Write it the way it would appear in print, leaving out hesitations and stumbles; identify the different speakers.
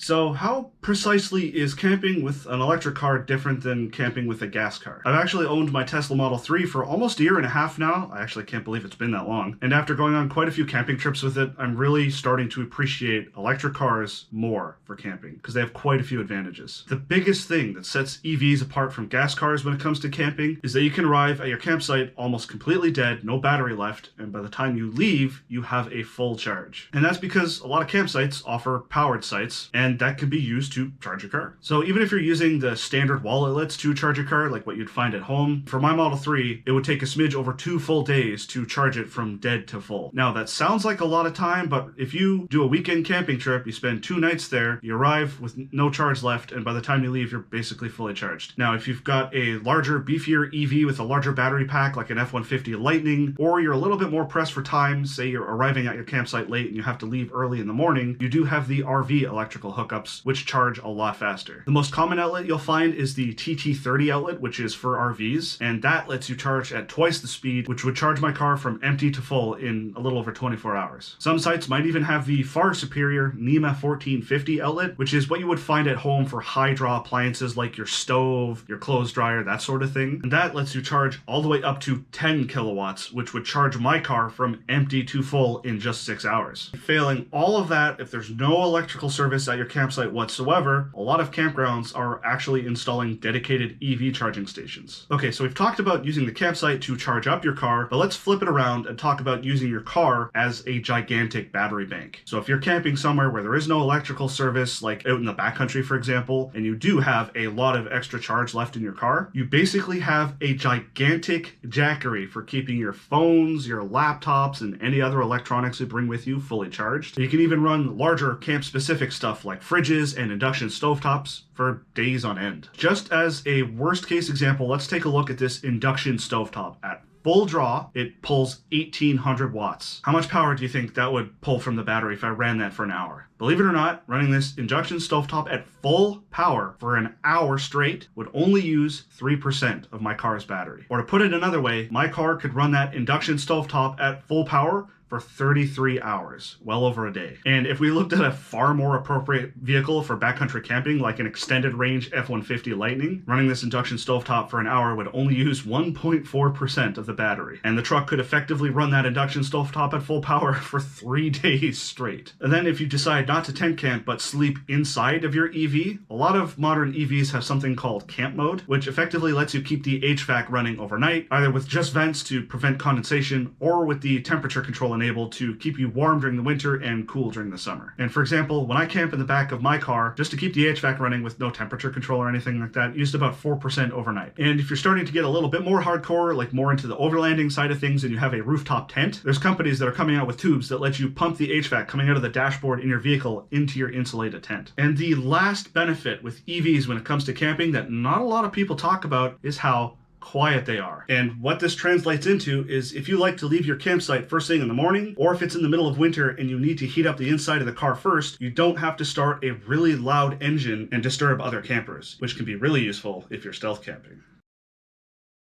Speaker 1: So how precisely is camping with an electric car different than camping with a gas car? I've actually owned my Tesla Model 3 for almost a year and a half now. I actually can't believe it's been that long. And after going on quite a few camping trips with it, I'm really starting to appreciate electric cars more for camping because they have quite a few advantages. The biggest thing that sets EVs apart from gas cars when it comes to camping is that you can arrive at your campsite almost completely dead, no battery left, and by the time you leave, you have a full charge. And that's because a lot of campsites offer powered sites, and that can be used to charge your car. So even if you're using the standard wall outlets to charge your car, like what you'd find at home, for my Model 3, it would take a smidge over 2 full days to charge it from dead to full. Now that sounds like a lot of time, but if you do a weekend camping trip, you spend 2 nights there, you arrive with no charge left, and by the time you leave, you're basically fully charged. Now, if you've got a larger, beefier EV with a larger battery pack, like an F-150 Lightning, or you're a little bit more pressed for time, say you're arriving at your campsite late and you have to leave early in the morning, you do have the RV electrical hookups, which charge a lot faster. The most common outlet you'll find is the TT-30 outlet, which is for RVs, and that lets you charge at twice the speed, which would charge my car from empty to full in a little over 24 hours. Some sites might even have the far superior NEMA 1450 outlet, which is what you would find at home for high draw appliances like your stove, your clothes dryer, that sort of thing. And that lets you charge all the way up to 10 kilowatts, which would charge my car from empty to full in just 6 hours. Failing all of that, if there's no electrical service at your campsite whatsoever, a lot of campgrounds are actually installing dedicated EV charging stations. Okay, so we've talked about using the campsite to charge up your car, but let's flip it around and talk about using your car as a gigantic battery bank. So if you're camping somewhere where there is no electrical service, like out in the backcountry, for example, and you do have a lot of extra charge left in your car, you basically have a gigantic jackery for keeping your phones, your laptops, and any other electronics you bring with you fully charged. You can even run larger camp-specific stuff like fridges and induction stovetops for days on end. Just as a worst-case example, let's take a look at this induction stovetop. At full draw, it pulls 1800 watts. How much power do you think that would pull from the battery if I ran that for an hour? Believe it or not, running this induction stovetop at full power for an hour straight would only use 3% of my car's battery. Or to put it another way, my car could run that induction stovetop at full power for 33 hours, well over a day. And if we looked at a far more appropriate vehicle for backcountry camping, like an extended range F-150 Lightning, running this induction stovetop for an hour would only use 1.4% of the battery. And the truck could effectively run that induction stovetop at full power for 3 days straight. And then if you decide not to tent camp, but sleep inside of your EV, a lot of modern EVs have something called camp mode, which effectively lets you keep the HVAC running overnight, either with just vents to prevent condensation, or with the temperature control enabled to keep you warm during the winter and cool during the summer. And for example, when I camp in the back of my car, just to keep the HVAC running with no temperature control or anything like that, used about 4% overnight. And if you're starting to get a little bit more hardcore, like more into the overlanding side of things, and you have a rooftop tent, there's companies that are coming out with tubes that let you pump the HVAC coming out of the dashboard in your vehicle into your insulated tent. And the last benefit with EVs when it comes to camping that not a lot of people talk about is how quiet they are. And what this translates into is if you like to leave your campsite first thing in the morning, or if it's in the middle of winter and you need to heat up the inside of the car first, you don't have to start a really loud engine and disturb other campers, which can be really useful if you're stealth camping.